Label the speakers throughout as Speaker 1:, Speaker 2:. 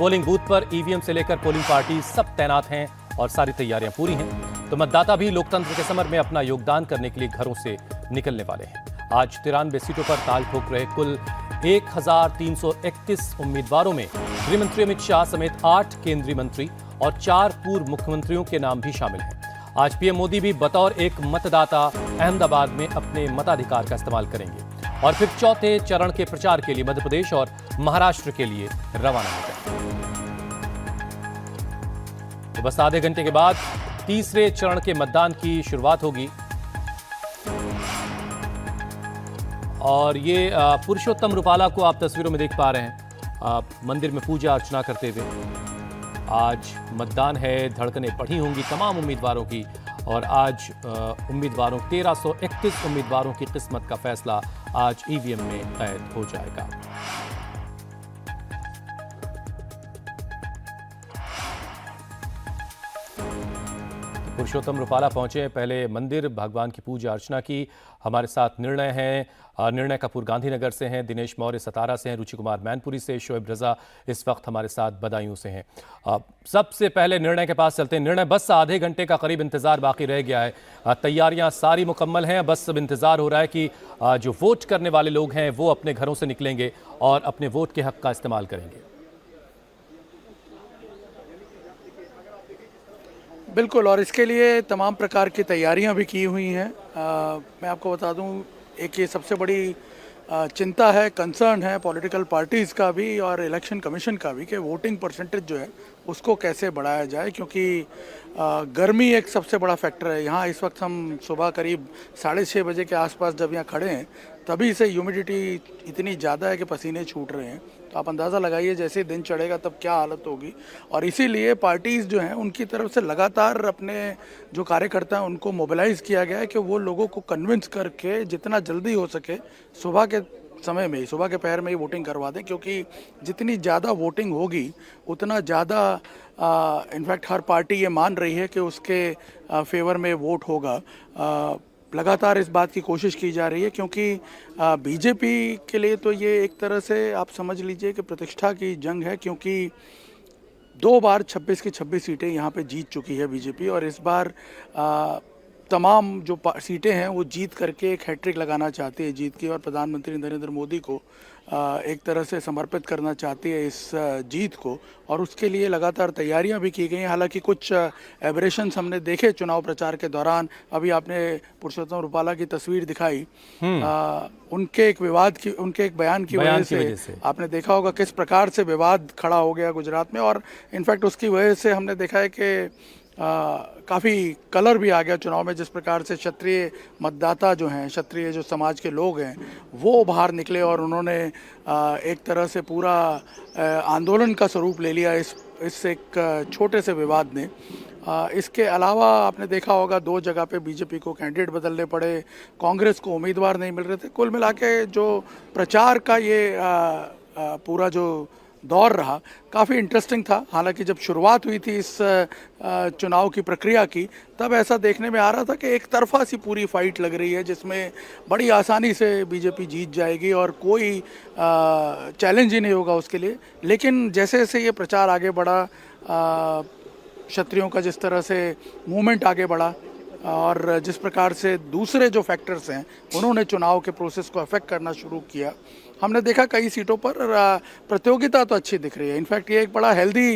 Speaker 1: Polling booth पर EVM से लेकर पोलिंग पार्टी सब तैनात हैं और सारी तैयारियां पूरी हैं। तो मतदाता भी लोकतंत्र के समर में अपना योगदान करने के लिए घरों से निकलने वाले हैं। आज 93 सीटों पर ताल ठोक रहे कुल 1331 उम्मीदवारों में गृह मंत्री अमित शाह समेत 8 केंद्रीय मंत्री और 4 पूर्व मुख्यमंत्रियों के नाम भी शामिल हैं। आज पीएम मोदी भी बतौर एक मतदाता अहमदाबाद में अपने मताधिकार का इस्तेमाल करेंगे और फिर चौथे चरण के प्रचार के लिए मध्य प्रदेश और महाराष्ट्र के लिए रवाना हो गए। तो बस आधे घंटे के बाद तीसरे चरण के मतदान की शुरुआत होगी और ये पुरुषोत्तम रूपाला को आप तस्वीरों में देख पा रहे हैं मंदिर में पूजा अर्चना करते हुए। आज मतदान है, धड़कनें बढ़ी होंगी तमाम उम्मीदवारों की और आज 1331 उम्मीदवारों की किस्मत का फैसला आज ईवीएम में कैद हो जाएगा। पुरुषोत्तम रूपाला पहुंचे, पहले मंदिर भगवान की पूजा अर्चना की। हमारे साथ निर्णय हैं, निर्णय कपूर गांधीनगर से हैं, दिनेश मौर्य सतारा से हैं, रुचि कुमार मैनपुरी से, शोएब रजा इस वक्त हमारे साथ बदायूं से हैं। सबसे पहले निर्णय के पास चलते हैं। निर्णय, बस आधे घंटे का करीब इंतजार बाकी रह गया है, तैयारियां सारी मुकम्मल हैं, बस अब इंतजार हो रहा है कि जो वोट करने वाले लोग हैं वो अपने घरों से निकलेंगे और अपने वोट के हक का इस्तेमाल करेंगे।
Speaker 2: बिल्कुल, और इसके लिए तमाम प्रकार की तैयारियां भी की हुई हैं। मैं आपको बता दूं, एक ये सबसे बड़ी चिंता है, कंसर्न है पॉलिटिकल पार्टीज़ का भी और इलेक्शन कमीशन का भी कि वोटिंग परसेंटेज जो है उसको कैसे बढ़ाया जाए, क्योंकि गर्मी एक सबसे बड़ा फैक्टर है। यहाँ इस वक्त हम सुबह करीब 6:30 बजे के आसपास जब यहाँ खड़े हैं तभी से ह्यूमिडिटी इतनी ज़्यादा है कि पसीने छूट रहे हैं। तो आप अंदाज़ा लगाइए जैसे दिन चढ़ेगा तब क्या हालत होगी। और इसीलिए पार्टीज़ जो हैं उनकी तरफ से लगातार अपने जो कार्यकर्ता हैं उनको मोबिलाइज़ किया गया है कि वो लोगों को कन्विंस करके जितना जल्दी हो सके सुबह के समय में ही, सुबह के पहर में ही वोटिंग करवा दें, क्योंकि जितनी ज़्यादा वोटिंग होगी उतना ज़्यादा इनफैक्ट हर पार्टी ये मान रही है कि उसके फेवर में वोट होगा। लगातार इस बात की कोशिश की जा रही है, क्योंकि बीजेपी के लिए तो ये एक तरह से आप समझ लीजिए कि प्रतिष्ठा की जंग है, क्योंकि 2 बार 26 की 26 सीटें यहाँ पे जीत चुकी है बीजेपी और इस बार तमाम जो सीटें हैं वो जीत करके एक हैट्रिक लगाना चाहती है जीत की, और प्रधानमंत्री नरेंद्र मोदी को एक तरह से समर्पित करना चाहती है इस जीत को, और उसके लिए लगातार तैयारियां भी की गई हैं। हालांकि कुछ एबरेशंस हमने देखे चुनाव प्रचार के दौरान। अभी आपने पुरुषोत्तम रूपाला की तस्वीर दिखाई, उनके एक बयान की वजह से आपने देखा होगा किस प्रकार से विवाद खड़ा हो गया गुजरात में, और इनफैक्ट उसकी वजह से हमने देखा है कि काफ़ी कलर भी आ गया चुनाव में। जिस प्रकार से क्षत्रिय मतदाता जो हैं, क्षत्रिय जो समाज के लोग हैं, वो बाहर निकले और उन्होंने एक तरह से पूरा आंदोलन का स्वरूप ले लिया इस एक छोटे से विवाद ने। इसके अलावा आपने देखा होगा 2 जगह पे बीजेपी को कैंडिडेट बदलने पड़े, कांग्रेस को उम्मीदवार नहीं मिल रहे थे। कुल मिला के जो प्रचार का ये पूरा जो दौर रहा काफ़ी इंटरेस्टिंग था। हालांकि जब शुरुआत हुई थी इस चुनाव की प्रक्रिया की तब ऐसा देखने में आ रहा था कि एक तरफा सी पूरी फाइट लग रही है, जिसमें बड़ी आसानी से बीजेपी जीत जाएगी और कोई चैलेंज ही नहीं होगा उसके लिए। लेकिन जैसे जैसे ये प्रचार आगे बढ़ा, क्षत्रियों का जिस तरह से मूवमेंट आगे बढ़ा और जिस प्रकार से दूसरे जो फैक्टर्स हैं उन्होंने चुनाव के प्रोसेस को अफेक्ट करना शुरू किया, हमने देखा कई सीटों पर प्रतियोगिता तो अच्छी दिख रही है। इनफैक्ट ये एक बड़ा हेल्दी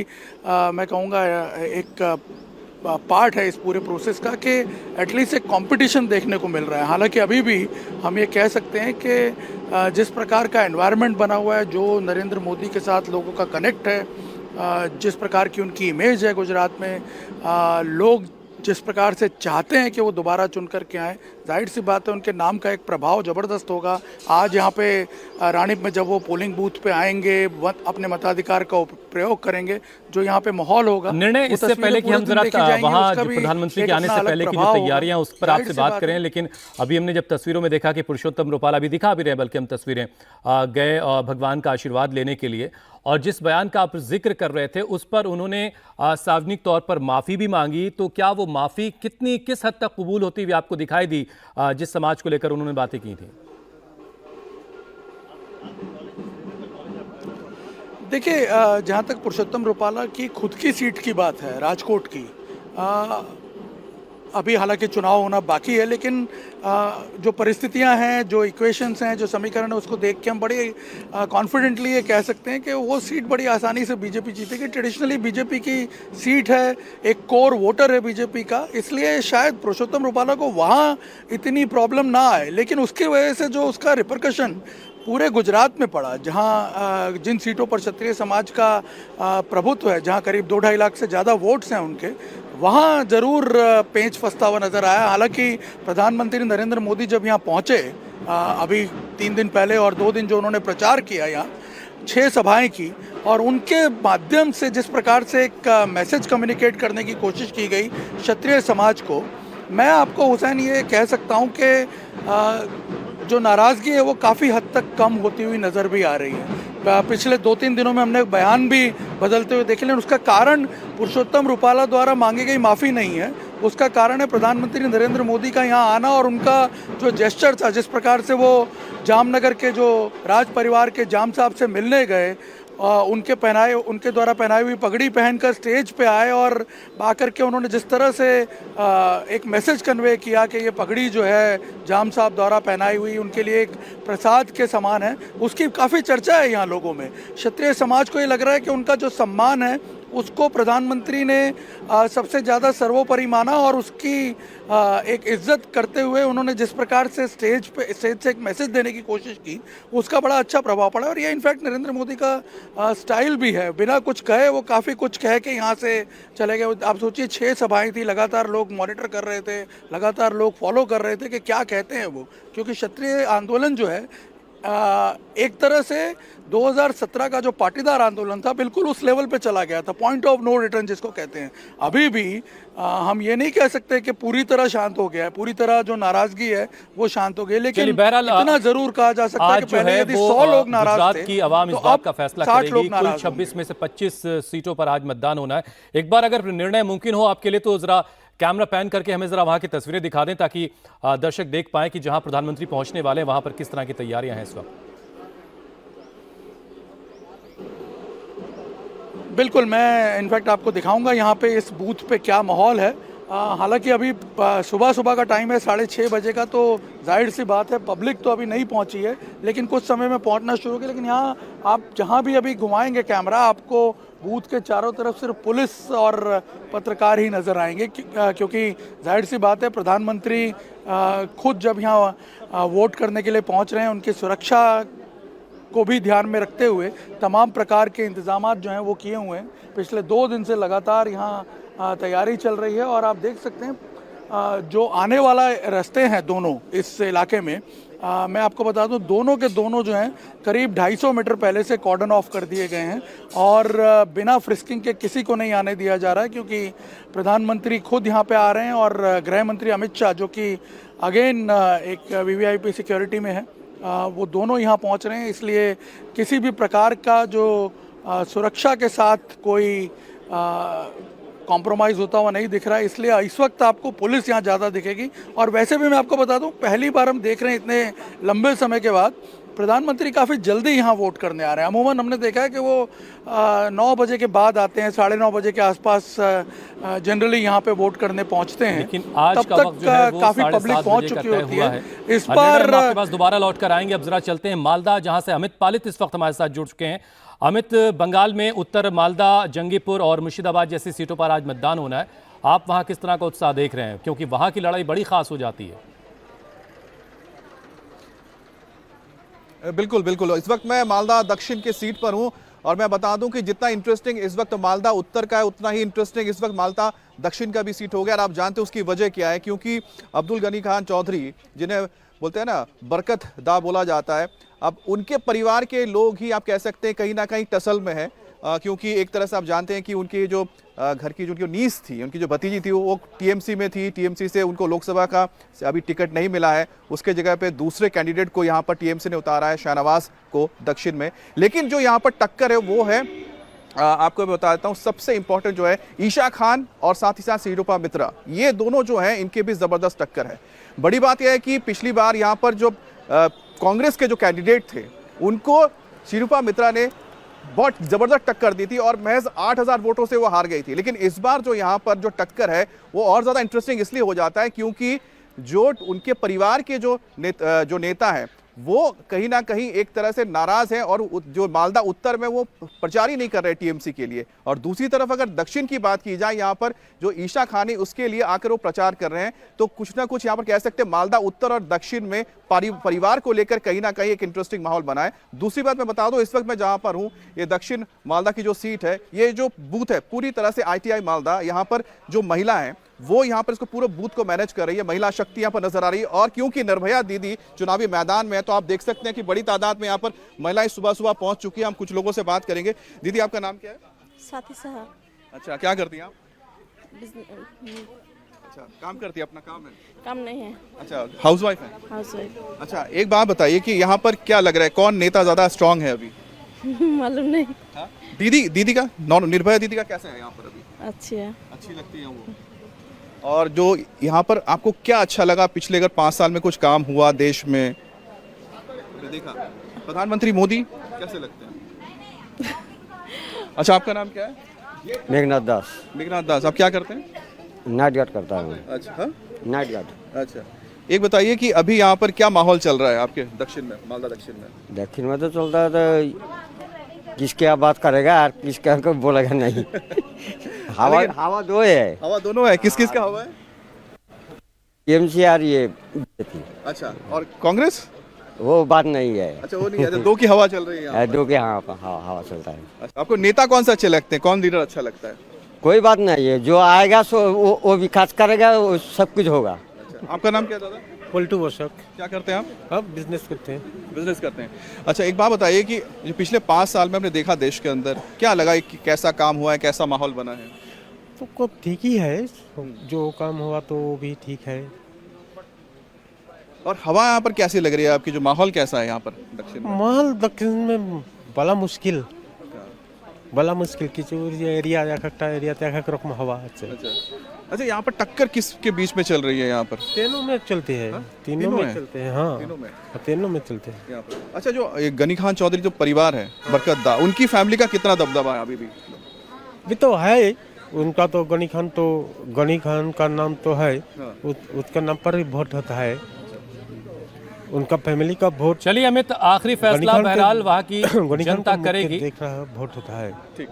Speaker 2: मैं कहूँगा एक पार्ट है इस पूरे प्रोसेस का कि एटलीस्ट एक कंपटीशन देखने को मिल रहा है। हालांकि अभी भी हम ये कह सकते हैं कि जिस प्रकार का एनवायरनमेंट बना हुआ है, जो नरेंद्र मोदी के साथ लोगों का कनेक्ट है, जिस प्रकार की उनकी इमेज है गुजरात में, लोग जिस प्रकार से चाहते हैं कि वो दोबारा चुन करके आएँ, जाहिर सी बात है उनके नाम का एक प्रभाव ज़बरदस्त होगा। आज यहाँ पे रानीप में जब वो पोलिंग बूथ पे आएंगे, अपने मताधिकार का प्रयोग करेंगे, जो यहाँ पे माहौल होगा।
Speaker 1: निर्णय, इससे पहले कि हम जरा वहाँ प्रधानमंत्री के आने से पहले की जो तैयारियां उस पर आपसे बात करें, लेकिन अभी हमने जब तस्वीरों में देखा कि पुरुषोत्तम रूपाला भी दिखा भी रहे, बल्कि हम तस्वीरें गए भगवान का आशीर्वाद लेने के लिए, और जिस बयान का आप जिक्र कर रहे थे उस पर उन्होंने सार्वजनिक तौर पर माफ़ी भी मांगी। तो क्या वो माफ़ी किस हद तक कबूल होती हुई आपको दिखाई दी, जिस समाज को लेकर उन्होंने बातें की थी?
Speaker 2: देखिए, जहाँ तक पुरुषोत्तम रुपाला की खुद की सीट की बात है, राजकोट की, अभी हालांकि चुनाव होना बाकी है, लेकिन जो परिस्थितियां हैं, जो इक्वेशंस हैं, जो समीकरण है, उसको देख के हम बड़े कॉन्फिडेंटली ये कह सकते हैं कि वो सीट बड़ी आसानी से बीजेपी जीतेगी। ट्रेडिशनली बीजेपी की सीट है, एक कोर वोटर है बीजेपी का, इसलिए शायद पुरुषोत्तम रुपाला को वहाँ इतनी प्रॉब्लम ना आए, लेकिन उसकी वजह से जो उसका रिपरकशन पूरे गुजरात में पड़ा, जहां जिन सीटों पर क्षत्रिय समाज का प्रभुत्व है, जहां करीब 2-2.5 लाख से ज़्यादा वोट्स हैं उनके, वहां ज़रूर पेंच फंसता हुआ नज़र आया। हालांकि प्रधानमंत्री नरेंद्र मोदी जब यहां पहुंचे, अभी 3 दिन पहले और 2 दिन जो उन्होंने प्रचार किया, यहाँ 6 सभाएं की, और उनके माध्यम से जिस प्रकार से एक मैसेज कम्युनिकेट करने की कोशिश की गई क्षत्रिय समाज को, मैं आपको हुसैन ये कह सकता हूँ कि जो नाराज़गी है वो काफ़ी हद तक कम होती हुई नज़र भी आ रही है। पिछले 2-3 दिनों में हमने बयान भी बदलते हुए देखे, लेकिन उसका कारण पुरुषोत्तम रुपाला द्वारा मांगी गई माफ़ी नहीं है, उसका कारण है प्रधानमंत्री नरेंद्र मोदी का यहाँ आना और उनका जो जेस्चर था, जिस प्रकार से वो जामनगर के जो राज परिवार के जाम साहब से मिलने गए, उनके द्वारा पहनाई हुई पगड़ी पहनकर स्टेज पे आए और आकर के उन्होंने जिस तरह से एक मैसेज कन्वे किया कि ये पगड़ी जो है जाम साहब द्वारा पहनाई हुई उनके लिए एक प्रसाद के समान है, उसकी काफ़ी चर्चा है यहाँ लोगों में। क्षत्रिय समाज को ये लग रहा है कि उनका जो सम्मान है उसको प्रधानमंत्री ने सबसे ज़्यादा सर्वोपरि माना, और उसकी एक इज्जत करते हुए उन्होंने जिस प्रकार से स्टेज से एक मैसेज देने की कोशिश की, उसका बड़ा अच्छा प्रभाव पड़ा। और ये इनफैक्ट नरेंद्र मोदी का स्टाइल भी है, बिना कुछ कहे वो काफ़ी कुछ कह के यहाँ से चले गए। आप सोचिए, 6 सभाएं थी, लगातार लोग मॉनिटर कर रहे थे, लगातार लोग फॉलो कर रहे थे कि क्या कहते हैं वो, क्योंकि क्षत्रिय आंदोलन जो है एक तरह से 2017 का जो पाटीदार आंदोलन था बिल्कुल उस लेवल पे चला गया था, पॉइंट ऑफ नो रिटर्न जिसको कहते हैं। अभी भी हम ये नहीं कह सकते कि पूरी तरह शांत हो गया है, पूरी तरह जो नाराजगी है वो शांत हो गई, लेकिन इतना जरूर कहा जा सकता है कि पहले यदि 100 लोग नाराज थे,
Speaker 1: की आवाम इस बात का फैसला करेगी। कुल 26 में से 25 सीटों पर आज मतदान होना है। एक बार अगर निर्णय मुमकिन हो आपके लिए तो जरा कैमरा पैन करके हमें जरा वहां की तस्वीरें दिखा दें, ताकि दर्शक देख पाएं कि जहां प्रधानमंत्री पहुंचने वाले हैं वहां पर किस तरह की तैयारियां हैं इस वक्त।
Speaker 2: बिल्कुल, मैं इनफैक्ट आपको दिखाऊंगा यहाँ पे इस बूथ पे क्या माहौल है। हालांकि अभी सुबह का टाइम है, 6:30 बजे का, तो जाहिर सी बात है पब्लिक तो अभी नहीं पहुंची है, लेकिन कुछ समय में पहुंचना शुरू होगी। लेकिन यहाँ आप जहाँ भी अभी घुमाएंगे कैमरा, आपको बूथ के चारों तरफ सिर्फ पुलिस और पत्रकार ही नज़र आएंगे, क्योंकि जाहिर सी बात है प्रधानमंत्री खुद जब यहाँ वोट करने के लिए पहुँच रहे हैं, उनकी सुरक्षा को भी ध्यान में रखते हुए तमाम प्रकार के इंतजामात जो हैं वो किए हुए हैं। पिछले 2 दिन से लगातार यहाँ तैयारी चल रही है, और आप देख सकते हैं जो आने वाला रास्ते हैं दोनों इस इलाके में, मैं आपको बता दूं दोनों के दोनों जो हैं करीब 250 मीटर पहले से कॉर्डन ऑफ कर दिए गए हैं, और बिना फ्रिस्किंग के किसी को नहीं आने दिया जा रहा है, क्योंकि प्रधानमंत्री खुद यहाँ पे आ रहे हैं और गृह मंत्री अमित शाह, जो कि अगेन एक वीवीआईपी सिक्योरिटी में है, वो दोनों यहाँ पहुँच रहे हैं। इसलिए किसी भी प्रकार का जो सुरक्षा के साथ कोई कॉम्प्रोमाइज़ होता हुआ नहीं दिख रहा है, इसलिए इस वक्त आपको पुलिस यहाँ ज़्यादा दिखेगी। और वैसे भी मैं आपको बता दूँ, पहली बार हम देख रहे हैं इतने लंबे समय के बाद प्रधानमंत्री काफ़ी जल्दी यहाँ वोट करने आ रहे हैं। अमूमन हमने देखा है कि वो 9 बजे के बाद आते हैं, 9:30 बजे के आसपास जनरली यहाँ पे वोट करने पहुँचते हैं,
Speaker 1: लेकिन आज
Speaker 2: तब तक काफ़ी पब्लिक पहुँच चुकी होती है। इस बार
Speaker 1: आपके पास दोबारा लौट कर आएंगे। अब जरा चलते हैं मालदा, जहाँ से अमित पालित इस वक्त हमारे साथ जुड़ चुके हैं। अमित, बंगाल में उत्तर मालदा, जंगीपुर और मुर्शिदाबाद जैसी सीटों पर आज मतदान होना है। आप वहाँ किस तरह का उत्साह देख रहे हैं, क्योंकि वहाँ की लड़ाई बड़ी खास हो जाती है?
Speaker 3: बिल्कुल बिल्कुल, इस वक्त मैं मालदा दक्षिण के सीट पर हूं, और मैं बता दूं कि जितना इंटरेस्टिंग इस वक्त मालदा उत्तर का है, उतना ही इंटरेस्टिंग इस वक्त मालदा दक्षिण का भी सीट हो गया। और आप जानते हैं उसकी वजह क्या है, क्योंकि अब्दुल गनी खान चौधरी, जिन्हें बोलते हैं ना बरकत दा बोला जाता है, अब उनके परिवार के लोग ही आप कह सकते हैं कहीं ना कहीं टसल में है, क्योंकि एक तरह से आप जानते हैं कि उनकी जो घर की जो उनकी नीस थी, उनकी जो भतीजी थी, वो टीएमसी में थी। टीएमसी से उनको लोकसभा का अभी टिकट नहीं मिला है, उसके जगह पे दूसरे कैंडिडेट को यहाँ पर टीएमसी ने उतारा है, शाहनवाज को दक्षिण में। लेकिन जो यहाँ पर टक्कर है वो है, आपको मैं बता देता हूँ, सबसे इंपॉर्टेंट जो है ईशा खान और साथ ही साथ शिरूपा मित्रा, ये दोनों जो हैं इनके भी जबरदस्त टक्कर है। बड़ी बात यह है कि पिछली बार यहाँ पर जो कांग्रेस के जो कैंडिडेट थे उनको शिरूपा मित्रा ने बहुत जबरदस्त टक्कर दी थी और महज 8000 वोटों से वो हार गई थी। लेकिन इस बार जो यहाँ पर जो टक्कर है वो और ज्यादा इंटरेस्टिंग इसलिए हो जाता है क्योंकि जो उनके परिवार के जो नेता हैं वो कहीं ना कहीं एक तरह से नाराज हैं और जो मालदा उत्तर में वो प्रचार ही नहीं कर रहे टीएमसी के लिए। और दूसरी तरफ अगर दक्षिण की बात की जाए, यहाँ पर जो ईशा खानी उसके लिए आकर वो प्रचार कर रहे हैं, तो कुछ ना कुछ यहाँ पर कह सकते हैं मालदा उत्तर और दक्षिण में परिवार को लेकर कहीं ना कहीं एक इंटरेस्टिंग माहौल बना है। दूसरी बात मैं बता दूं, इस वक्त मैं जहां पर हूं, ये दक्षिण मालदा की जो सीट है, ये जो बूथ है पूरी तरह से ITI मालदा, यहाँ पर जो महिला है वो यहाँ पर इसको पूरे बूथ को मैनेज कर रही है। महिला शक्ति यहाँ पर नजर आ रही है और क्योंकि निर्भया दीदी चुनावी मैदान में है तो आप देख सकते हैं कि बड़ी तादाद में यहाँ पर महिलाएं सुबह सुबह पहुंच चुकी हैं। हम कुछ लोगों से बात करेंगे। दीदी आपका नाम क्या है?
Speaker 4: साथी साहब।
Speaker 3: अच्छा, क्या करती हैं आप?
Speaker 4: बिजनेस-
Speaker 3: अच्छा, काम करती है, अपना काम है?
Speaker 4: काम नहीं है,
Speaker 3: अच्छा, हाउसवाइफ है?
Speaker 4: House wife.
Speaker 3: अच्छा, एक बात बताइए कि यहाँ पर क्या लग रहा है, कौन नेता ज्यादा स्ट्रांग है अभी?
Speaker 4: मालूम नहीं।
Speaker 3: हाँ? दीदी का निर्भया दीदी का कैसा है यहाँ पर अभी?
Speaker 4: अच्छी है।
Speaker 3: अच्छी लगती है वो। और जो यहाँ पर आपको क्या अच्छा लगा पिछले अगर 5 साल में कुछ काम हुआ देश में? देखा प्रधानमंत्री मोदी कैसे लगते हैं? अच्छा, आपका नाम क्या है?
Speaker 5: मेघनाथ दास।
Speaker 3: मेघनाथ दास, आप क्या करते हैं?
Speaker 5: नाइट गार्ड करता हूँ।
Speaker 3: अच्छा, हाँ?
Speaker 5: Night guard.
Speaker 3: अच्छा, एक बताइए कि अभी यहाँ पर क्या माहौल चल रहा है आपके दक्षिण में, मालदा दक्षिण में?
Speaker 5: दक्षिण में तो चलता है तो किसके आप बात करेगा और किसके को बोलेगा नहीं। हवा दो है।
Speaker 3: हवा दोनों है, किस किस का हवा है?
Speaker 5: टीएमसी और ये बीजेपी।
Speaker 3: अच्छा, और कांग्रेस?
Speaker 5: वो बात नहीं है।
Speaker 3: अच्छा, वो नहीं है, दो की हवा चल रही है यहाँ।
Speaker 5: दो के हवा चलता है।
Speaker 3: अच्छा, आपको नेता कौन सा अच्छे लगते हैं, कौन लीडर अच्छा लगता है?
Speaker 5: कोई बात नहीं है, जो आएगा सो वो विकास करेगा, वो सब कुछ होगा।
Speaker 3: अच्छा, आपका नाम क्या है दादा?
Speaker 6: पलटू वर्षक।
Speaker 3: क्या करते हैं आप?
Speaker 6: अब बिजनेस करते हैं।
Speaker 3: बिजनेस करते हैं। अच्छा, एक बात बताइए कि जो पिछले 5 साल में हमने देखा देश के अंदर, क्या लगा कि कैसा काम हुआ है, कैसा माहौल बना है?
Speaker 6: तो को ठीक ही है, जो काम हुआ तो वो भी ठीक है।
Speaker 3: और हवा यहाँ पर कैसी लग रही है आपकी, जो माहौल कैसा है यहाँ पर दक्षिण में?
Speaker 6: माहौल दक्षिण में बड़ा मुश्किल কিছু एरिया একটা এরিয়াতে এক এক রকম हवा আছে।
Speaker 3: अच्छा, यहाँ पर टक्कर किसके बीच में चल रही है यहाँ पर?
Speaker 6: तीनों में चलते हैं। तीनों में चलते हैं। हाँ, तीनों में चलते हैं
Speaker 3: यहाँ पर। अच्छा, जो ये गनी खान चौधरी जो परिवार है, बरकत दा, उनकी फैमिली का कितना दबदबा है अभी भी?
Speaker 6: भी तो है उनका, तो गनी खान का नाम तो है, उसका नाम पर ही वोट होता है, उनका फैमिली का वोट।
Speaker 1: चलिए अमित, आखिरी फैसला बहरहाल वहाँ की जनता करेगी।
Speaker 6: देख रहा है, वोट होता है।
Speaker 3: ठीक।